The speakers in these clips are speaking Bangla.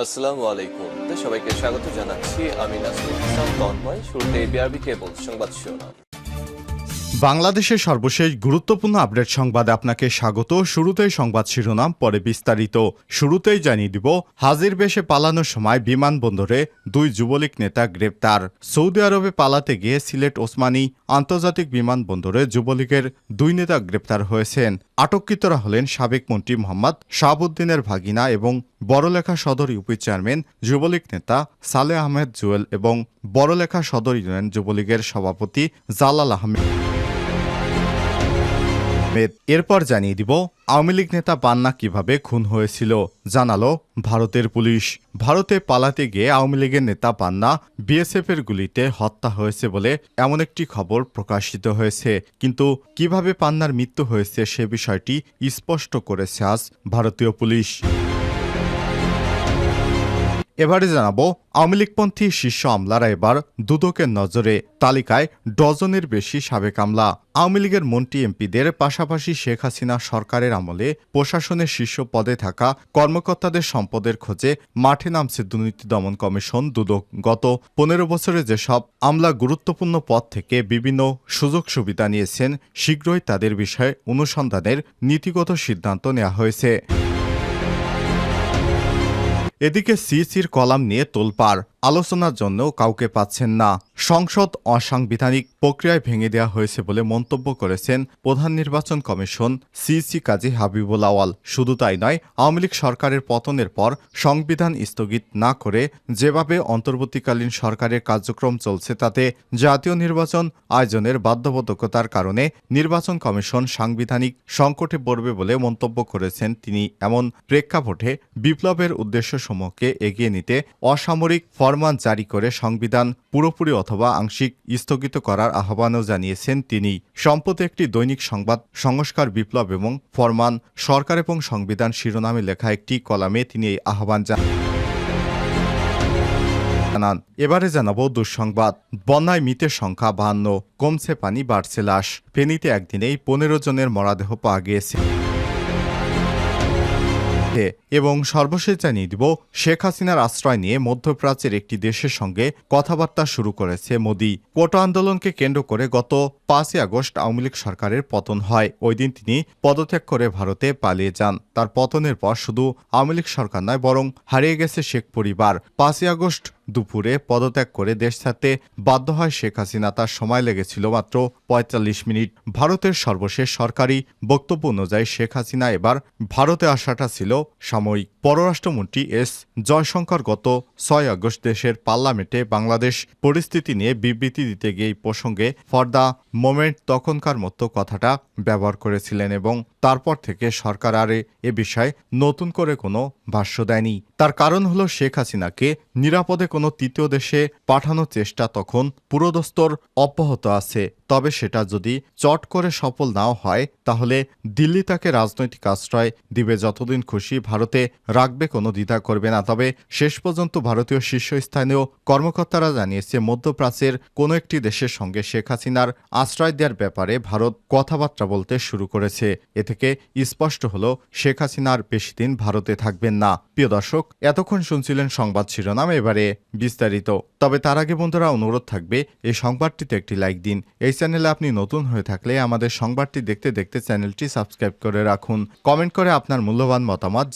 আসসালামু আলাইকুম। সবাইকে স্বাগত জানাচ্ছি। আমি নাসরুল ইসলাম তন্ময়। শুরুতে বিআরবি কেবল সংবাদ শিরোনাম। বাংলাদেশের সর্বশেষ গুরুত্বপূর্ণ আপডেট সংবাদে আপনাকে স্বাগত। শুরুতেই সংবাদ শিরোনাম, পরে বিস্তারিত। শুরুতেই জানিয়ে দিব, হাজির বেশে পালানোর সময় বিমানবন্দরে দুই যুবলীগ নেতা গ্রেপ্তার। সৌদি আরবে পালাতে গিয়ে সিলেট ওসমানী আন্তর্জাতিক বিমানবন্দরে যুবলীগের দুই নেতা গ্রেপ্তার হয়েছেন। আটককৃতরা হলেন সাবেক মন্ত্রী মোহাম্মদ শাহাবুদ্দিনের ভাগিনা এবং বড়লেখা সদর ইউপি চেয়ারম্যান যুবলীগ নেতা সালেহ আহমেদ জুয়েল এবং বড়লেখা সদর ইউনিয়ন যুবলীগের সভাপতি জালাল আহমেদ। এরপর জানিয়ে দিব, আওয়ামী লীগ নেতা পান্না কিভাবে খুন হয়েছিল জানালো ভারতের পুলিশ। ভারতে পালাতে গিয়ে আওয়ামী লীগের নেতা পান্না বিএসএফের গুলিতে হত্যা হয়েছে বলে এমন একটি খবর প্রকাশিত হয়েছে। কিন্তু কিভাবে পান্নার মৃত্যু হয়েছে সে বিষয়টি স্পষ্ট করেছে আজ ভারতীয় পুলিশ। এবারে জানাবো, আওয়ামী লীগপন্থী শীর্ষ আমলারা এবার দুদকের নজরে। তালিকায় ডজনের বেশি সাবেক আমলা। আওয়ামী লীগের মন্ত্রী এমপিদের পাশাপাশি শেখ হাসিনা সরকারের আমলে প্রশাসনের শীর্ষ পদে থাকা কর্মকর্তাদের সম্পদের খোঁজে মাঠে নামছে দুর্নীতি দমন কমিশন দুদক। গত 15 বছরে যেসব আমলা গুরুত্বপূর্ণ পদ থেকে বিভিন্ন সুযোগ সুবিধা নিয়েছেন, শীঘ্রই তাদের বিষয়ে অনুসন্ধানের নীতিগত সিদ্ধান্ত নেওয়া হয়েছে। এদিকে সিসির কলাম নিয়ে তোলপাড়, আলোচনার জন্য কাউকে পাচ্ছেন না। সংসদ অসাংবিধানিক প্রক্রিয়ায় ভেঙে দেওয়া হয়েছে বলে মন্তব্য করেছেন প্রধান নির্বাচন কমিশন সিসি কাজী হাবিবুল আওয়াল। শুধু তাই নয়, আওয়ামী লীগ সরকারের পতনের পর সংবিধান স্থগিত না করে যেভাবে অন্তর্বর্তীকালীন সরকারের কার্যক্রম চলছে, তাতে জাতীয় নির্বাচন আয়োজনের বাধ্যবাধকতার কারণে নির্বাচন কমিশন সাংবিধানিক সংকটে পড়বে বলে মন্তব্য করেছেন তিনি। এমন প্রেক্ষাপটে বিপ্লবের উদ্দেশ্যসমূহকে এগিয়ে নিতে অসামরিক ফরমান জারি করে সংবিধান পুরোপুরি অথবা আংশিক স্থগিত করার আহ্বানও জানিয়েছেন তিনি। সম্প্রতি একটি দৈনিক সংবাদ সংস্কার বিপ্লব এবং ফরমান সরকার এবং সংবিধান শিরোনামে লেখা একটি কলামে তিনি এই আহ্বান জানান। এবারে জানাবো দুঃসংবাদ। বন্যায় মৃতের সংখ্যা 52, কমছে পানি, বাড়ছে লাশ। ফেনীতে একদিনেই 15 জনের মরদেহ পাওয়া গিয়েছে। এবং সর্বশেষ জানিয়ে দিব, শেখ হাসিনার আশ্রয় নিয়ে মধ্যপ্রাচ্যের একটি দেশের সঙ্গে কথাবার্তা শুরু করেছে মোদি। কোটা আন্দোলনকে কেন্দ্র করে গত 5 আগস্ট আওয়ামী লীগ সরকারের পতন হয়। ওই দিন তিনি পদত্যাগ করে ভারতে পালিয়ে যান। তার পতনের পর শুধু আওয়ামী লীগ সরকার নয়, বরং হারিয়ে গেছে শেখ পরিবার। 5 আগস্ট দুপুরে পদত্যাগ করে দেশ ছাড়তে বাধ্য হয় শেখ হাসিনা। তার সময় লেগেছিল মাত্র 45 মিনিট। ভারতের সর্বশেষ সরকারি বক্তব্য অনুযায়ী শেখ হাসিনা এবার ভারতে আসাটা ছিল সাময়িক। পররাষ্ট্রমন্ত্রী এস জয়শঙ্কর গত 6 আগস্ট দেশের পার্লামেন্টে বাংলাদেশ পরিস্থিতি নিয়ে বিবৃতি দিতে গিয়ে এই প্রসঙ্গে ফর দ্য মোমেন্ট তখনকার মতো কথাটা ব্যবহার করেছিলেন এবং তারপর থেকে সরকার আর এ বিষয়ে নতুন করে কোনো ভাষ্য দেয়নি। তার কারণ হলো, শেখ হাসিনাকে নিরাপদে কোনো তৃতীয় দেশে পাঠানোর চেষ্টা তখন পুরোদস্তর অব্যাহত আছে। তবে সেটা যদি চট করে সফল নাও হয়, তাহলে দিল্লি তাকে রাজনৈতিক আশ্রয় দিবে, যতদিন খুশি ভারতে রাখবে, কোনো দ্বিধা করবে না। তবে শেষ পর্যন্ত ভারতীয় শীর্ষস্থানীয় কর্মকর্তারা জানিয়েছে, মধ্যপ্রাচ্যের কোনো একটি দেশের সঙ্গে শেখ হাসিনার আশ্রয় দেওয়ার ব্যাপারে ভারত কথাবার্তা বলতে শুরু করেছে। এ থেকে স্পষ্ট হলো, শেখ হাসিনা আর বেশি দিন ভারতে থাকবেন না। প্রিয় দর্শক, এতক্ষণ শুনছিলেন সংবাদ শিরোনাম, এবারে বিস্তারিত। তবে তার আগে বন্ধুরা, অনুরোধ থাকবে এই সংবাদটিতে একটি লাইক দিন। এই চ্যানেলে আপনি নতুন হয়ে থাকলে আমাদের সংবাদটি দেখতে দেখতে চ্যানেলটি সাবস্ক্রাইব করে রাখুন। কমেন্ট করে আপনার মূল্যবান মতামত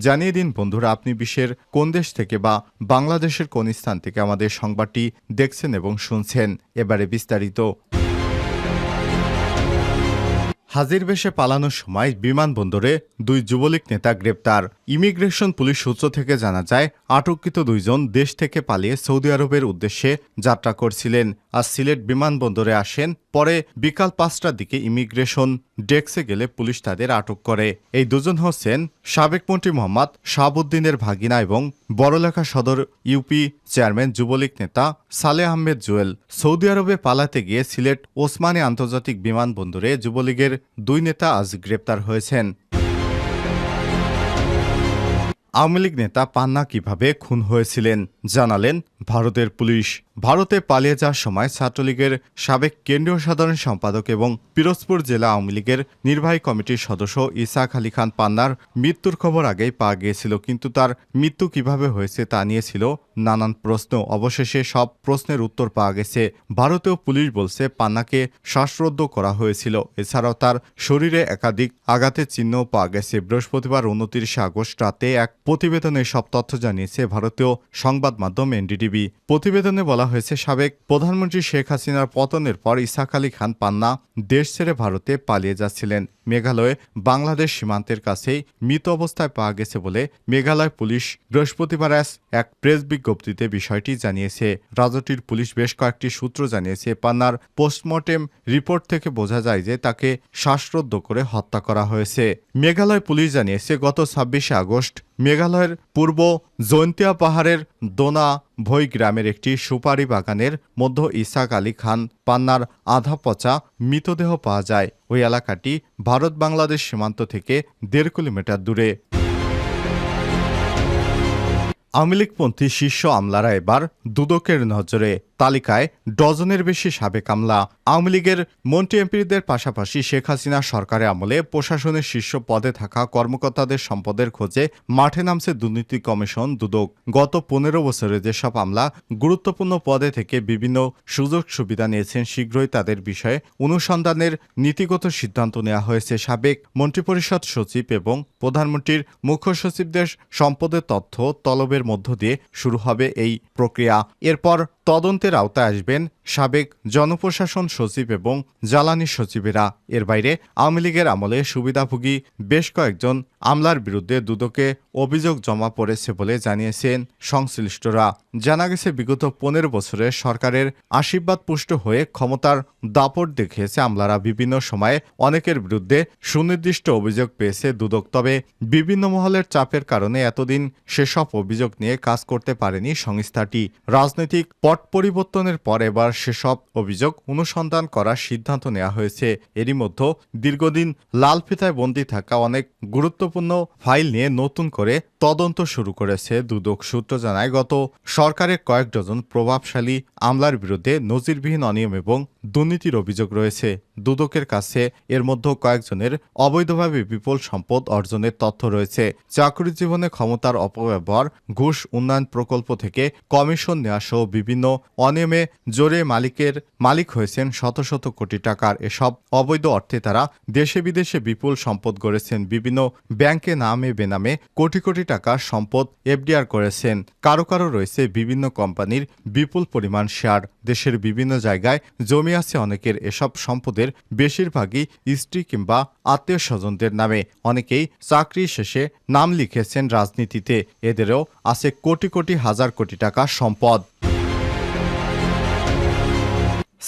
জানিয়ে দিন বন্ধুরা, আপনি বিশ্বের কোন দেশ থেকে বা বাংলাদেশের কোন স্থান থেকে আমাদের সংবাদটি দেখছেন এবং শুনছেন। এবারে বিস্তারিত। হাজির বেশে পালানোর সময় বিমানবন্দরে দুই যুবলীগ নেতা গ্রেপ্তার। ইমিগ্রেশন পুলিশ সূত্র থেকে জানা যায়, আটককৃত দুইজন দেশ থেকে পালিয়ে সৌদি আরবের উদ্দেশ্যে যাত্রা করছিলেন। আর সিলেট বিমানবন্দরে আসেন। পরে বিকাল 5টার দিকে ইমিগ্রেশন ডেস্কে গেলে পুলিশ তাদের আটক করে। এই দুজন হচ্ছেন সাবেক মন্ত্রী মোহাম্মদ শাহাবুদ্দিনের ভাগিনা এবং বড়লেখা সদর ইউপি চেয়ারম্যান যুবলীগ নেতা সালেহ আহমেদ জুয়েল। সৌদি আরবে পালাতে গিয়ে সিলেট ওসমানী আন্তর্জাতিক বিমানবন্দরে যুবলীগের দুই নেতা আজ গ্রেপ্তার হয়েছেন। আওয়ামী লীগ নেতা পান্না কিভাবে খুন হয়েছিলেন জানালেন ভারতের পুলিশ। ভারতে পালিয়ে যাওয়ার সময় ছাত্রলীগের সাবেক কেন্দ্রীয় সাধারণ সম্পাদক এবং পিরোজপুর জেলা আওয়ামী লীগের নির্বাহী কমিটির সদস্য ইসাক আলী খান পান্নার মৃত্যুর খবর আগেই পাওয়া গিয়েছিল, কিন্তু তার মৃত্যু কিভাবে হয়েছে তা নিয়ে ছিল নানান প্রশ্ন। অবশেষে সব প্রশ্নের উত্তর পাওয়া গেছে। ভারতীয় পুলিশ বলছে পান্নাকে শ্বাসরুদ্ধ করা হয়েছিল। এছাড়াও তার শরীরে একাধিক আঘাতের চিহ্নও পাওয়া গেছে। বৃহস্পতিবার 29 আগস্ট রাতে এক প্রতিবেদনে সব তথ্য জানিয়েছে ভারতীয় সংবাদ মাধ্যম এনডিটিভি। প্রতিবেদনে বলা হয়েছে, সাবেক প্রধানমন্ত্রী শেখ হাসিনার পতনের পর ইসাক আলী খান পান্না দেশ ছেড়ে ভারতে পালিয়ে যাচ্ছিলেন। মেঘালয়ে বাংলাদেশ সীমান্তের কাছেই মৃত অবস্থায় পাওয়া গেছে বলে মেঘালয় পুলিশ বৃহস্পতিবার এক প্রেস বিজ্ঞপ্তিতে বিষয়টি জানিয়েছে। রাজ্যটির পুলিশ বেশ কয়েকটি সূত্র জানিয়েছে, পান্নার পোস্টমর্টেম রিপোর্ট থেকে বোঝা যায় যে তাকে শ্বাসরুদ্ধ করে হত্যা করা হয়েছে। মেঘালয় পুলিশ জানিয়েছে, গত 26 আগস্ট মেঘালয়ের পূর্ব জৈন্তিয়া পাহাড়ের দোনা ভই গ্রামের একটি সুপারি বাগানের মধ্যে ইসাক আলী খান পান্নার আধা পচা মৃতদেহ পাওয়া যায়। ওই এলাকাটি ভারত বাংলাদেশ সীমান্ত থেকে 1.5 কিলোমিটার দূরে। আওয়ামী লীগপন্থী শীর্ষ আমলারা এবার দুদকের নজরে। তালিকায় ডজনের বেশি সাবেক আমলা। আওয়ামী লীগের মন্ত্রী এমপিদের পাশাপাশি শেখ হাসিনা সরকারের আমলে প্রশাসনের শীর্ষ পদে থাকা কর্মকর্তাদের সম্পদের খোঁজে মাঠে নামছে দুর্নীতি কমিশন দুদক। গত 15 বছরে যেসব আমলা গুরুত্বপূর্ণ পদে থেকে বিভিন্ন সুযোগ সুবিধা নিয়েছেন, শীঘ্রই তাদের বিষয়ে অনুসন্ধানের নীতিগত সিদ্ধান্ত নেওয়া হয়েছে। সাবেক মন্ত্রিপরিষদ সচিব এবং প্রধানমন্ত্রীর মুখ্য সচিবদের সম্পদের তথ্য তলবের মধ্য দিয়ে শুরু হবে এই প্রক্রিয়া। এরপর তদন্তের আওতায় আসবেন সাবেক জনপ্রশাসন সচিব এবং জ্বালানি সচিবেরা। এর বাইরে আওয়ামী লীগের আমলে সুবিধাভোগী বেশ কয়েকজন আমলার বিরুদ্ধে দুদকে অভিযোগ জমা পড়েছে বলে জানিয়েছেন সংশ্লিষ্টরা। জানা গেছে, বিগত 15 বছরে সরকারের আশীর্বাদ পুষ্ট হয়ে ক্ষমতার দাপট দেখিয়েছে আমলারা। বিভিন্ন সময়ে অনেকের বিরুদ্ধে সুনির্দিষ্ট অভিযোগ পেয়েছে দুদক। তবে বিভিন্ন মহলের চাপের কারণে এতদিন সেসব অভিযোগ নিয়ে কাজ করতে পারেনি সংস্থাটি। রাজনৈতিক পট পরিবর্তনের পর এবার সেসব অভিযোগ অনুসন্ধান করার সিদ্ধান্ত নেওয়া হয়েছে। এরই মধ্যে দীর্ঘদিন লাল ফিতায় বন্দী থাকা অনেক গুরুত্বপূর্ণ ফাইল নিয়ে নতুন করে তদন্ত শুরু করেছে দুদক। সূত্র জানায়, গত সরকারের কয়েক ডজন প্রভাবশালী আমলার বিরুদ্ধে নজিরবিহীন অনিয়ম এবং দুর্নীতির অভিযোগ রয়েছে। দুদকের কাছে এর মধ্যে কয়েকজনের অবৈধভাবে বিপুল সম্পদ অর্জনের তথ্য রয়েছে। চাকরি জীবনে ক্ষমতার অপব্যবহার, ঘুষ, উন্নয়ন প্রকল্প থেকে কমিশন নেওয়া সহ বিভিন্ন অনিয়মে জোরে মালিক হয়েছেন শত শত কোটি টাকার। এসব অবৈধ অর্থে তারা দেশে বিদেশে বিপুল সম্পদ গড়েছেন। বিভিন্ন ব্যাংকে নামে বেনামে কোটি কোটি টাকার সম্পদ এফডিআর করেছেন। কারো কারো রয়েছে বিভিন্ন কোম্পানির বিপুল পরিমাণ শেয়ার। দেশের বিভিন্ন জায়গায় জমি আছে অনেকের। এসব সম্পদের বেশিরভাগই স্ত্রী কিংবা আত্মীয় স্বজনদের নামে। অনেকেই চাকরি শেষে নাম লিখেছেন রাজনীতিতে। এদেরও আছে কোটি কোটি হাজার কোটি টাকার সম্পদ।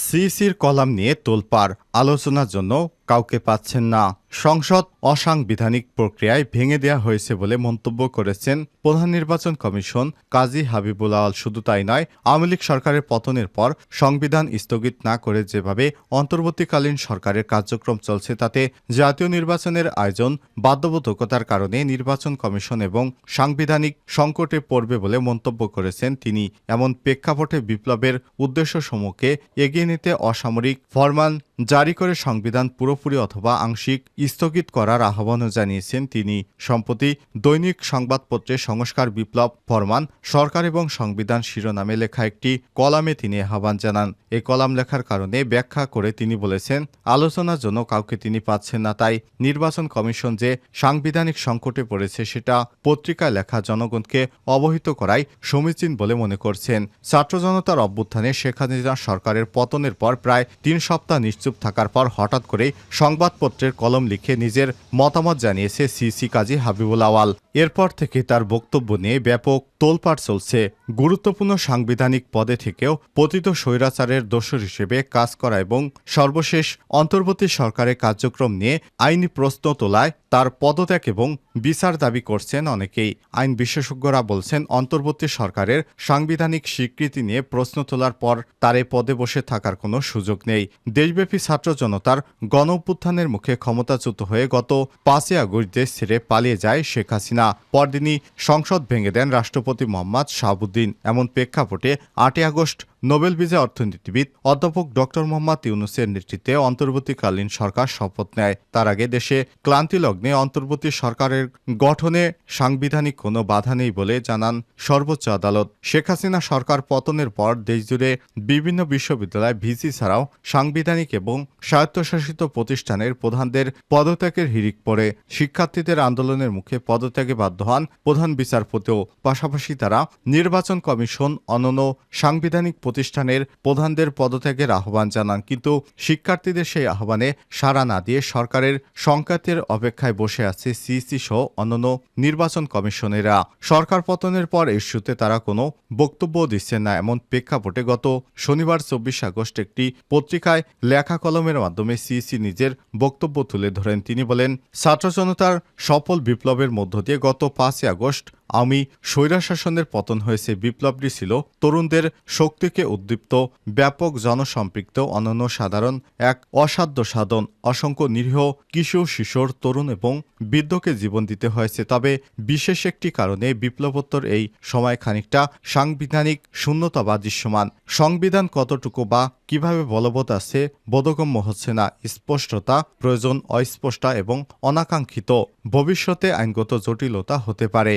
সিইসির কলাম নিয়ে তোলপাড়, আলোচনার জন্য কাউকে পাচ্ছেন না। সংসদ অসাংবিধানিক প্রক্রিয়ায় ভেঙে দেওয়া হয়েছে বলে মন্তব্য করেছেন প্রধান নির্বাচন কমিশন কাজী হাবিবুল আওয়াল। শুধু তাই নয়, আওয়ামী লীগ সরকারের পতনের পর সংবিধান স্থগিত না করে যেভাবে অন্তর্বর্তীকালীন সরকারের কার্যক্রম চলছে, তাতে জাতীয় নির্বাচনের আয়োজন বাধ্যবাধকতার কারণে নির্বাচন কমিশন এবং সাংবিধানিক সংকটে পড়বে বলে মন্তব্য করেছেন তিনি। এমন প্রেক্ষাপটে বিপ্লবের উদ্দেশ্যসমূহকে এগিয়ে নিতে অসামরিক ফরমান জারি করে সংবিধান পুরোপুরি অথবা আংশিক স্থগিত করার আহ্বানও জানিয়েছেন তিনি। সম্প্রতি দৈনিক সংবাদপত্রে সংস্কার বিপ্লব ফরমান সরকার এবং সংবিধান শিরোনামে লেখা একটি কলামে তিনি আহ্বান জানান। এই কলাম লেখার কারণে ব্যাখ্যা করে তিনি বলেছেন, আলোচনার জন্য কাউকে তিনি পাচ্ছেন না। তাই নির্বাচন কমিশন যে সাংবিধানিক সংকটে পড়েছে সেটা পত্রিকায় লেখা জনগণকে অবহিত করাই সমীচীন বলে মনে করছেন। ছাত্র জনতার অভ্যুত্থানে শেখ হাসিনা সরকারের পতনের পর প্রায় 3 সপ্তাহ নিশ্চুপ থাকার পর হঠাৎ করেই সংবাদপত্রের কলম লিখে নিজের মতামত জানিয়েছে সিইসি কাজী হাবিবুল আওয়াল। এরপর থেকে তার বক্তব্য নিয়ে ব্যাপক তোলপাড় চলছে। গুরুত্বপূর্ণ সাংবিধানিক পদে থেকেও পতিত স্বৈরাচারের দোসর হিসেবে কাজ করা এবং সর্বশেষ অন্তর্বর্তী সরকারের কার্যক্রম নিয়ে আইনি প্রশ্ন তোলায় তার পদত্যাগ এবং বিচার দাবি করছেন অনেকেই। আইন বিশেষজ্ঞরা বলছেন, অন্তর্বর্তী সরকারের সাংবিধানিক স্বীকৃতি নিয়ে প্রশ্ন তোলার পর তার এই পদে বসে থাকার কোনো সুযোগ নেই। দেশব্যাপী ছাত্র জনতার গণ অভ্যুত্থানের মুখে ক্ষমতাচ্যুত হয়ে গত 5 আগস্ট দেশ ছেড়ে পালিয়ে যায় শেখ হাসিনা। পরদিনই সংসদ ভেঙে দেন রাষ্ট্রপতি মোহাম্মদ শাহাবুদ্দিন। এমন প্রেক্ষাপটে 8 আগস্ট নোবেল বিজয়ী অর্থনীতিবিদ অধ্যাপক ডক্টর মোহাম্মদ ইউনূসের নেতৃত্বে অন্তর্বর্তীকালীন সরকার শপথ নেয়। তার আগে দেশে ক্লান্তি লগ্নে অন্তর্বর্তী সরকারের গঠনে সাংবিধানিক কোনো বাধা নেই বলে জানান সর্বোচ্চ আদালত। শেখ হাসিনা সরকার পতনের পর দেশজুড়ে বিভিন্ন বিশ্ববিদ্যালয় ভিসি ছাড়াও সাংবিধানিক এবং স্বায়ত্তশাসিত প্রতিষ্ঠানের প্রধানদের পদত্যাগের হিড়িক পড়ে। শিক্ষার্থীদের আন্দোলনের মুখে পদত্যাগে বাধ্য হন প্রধান বিচারপতিও। পাশাপাশি তারা নির্বাচন কমিশন অন্যান্য সাংবিধানিক প্রতিষ্ঠানের প্রধানদের পদত্যাগের আহ্বান জানান, কিন্তু শিক্ষার্থীদের সেই আহ্বানে সাড়া না দিয়ে সরকারের সংকেতের অপেক্ষায় বসে আছে সিইসি সহ অন্যান্য নির্বাচন কমিশনেরা। সরকার পতনের পর ইস্যুতে তারা কোনো বক্তব্য দিচ্ছেন না। এমন প্রেক্ষাপটে গত শনিবার 24 আগস্ট একটি পত্রিকায় লেখা কলমের মাধ্যমে সিইসি নিজের বক্তব্য তুলে ধরেন। তিনি বলেন, ছাত্র জনতার সফল বিপ্লবের মধ্য দিয়ে গত 5 আগস্ট আওয়ামী স্বৈরশাসনের পতন হয়েছে। বিপ্লবটি ছিল তরুণদের শক্তিকে উদ্দীপ্ত, ব্যাপক জনসম্পৃক্ত, অনন্য সাধারণ এক অসাধ্য সাধন। অসংখ্য নিরীহ কিশোর, শিশোর, তরুণ এবং বৃদ্ধকে জীবন দিতে হয়েছে। তবে বিশেষ একটি কারণে বিপ্লবোত্তর এই সময় খানিকটা সাংবিধানিক শূন্যতা বা দৃশ্যমান। সংবিধান কতটুকু বা কিভাবে বলবৎ আছে বোধগম্য হচ্ছে না। স্পষ্টতা প্রয়োজন, অস্পষ্ট এবং অনাকাঙ্ক্ষিত। ভবিষ্যতে আইনগত জটিলতা হতে পারে।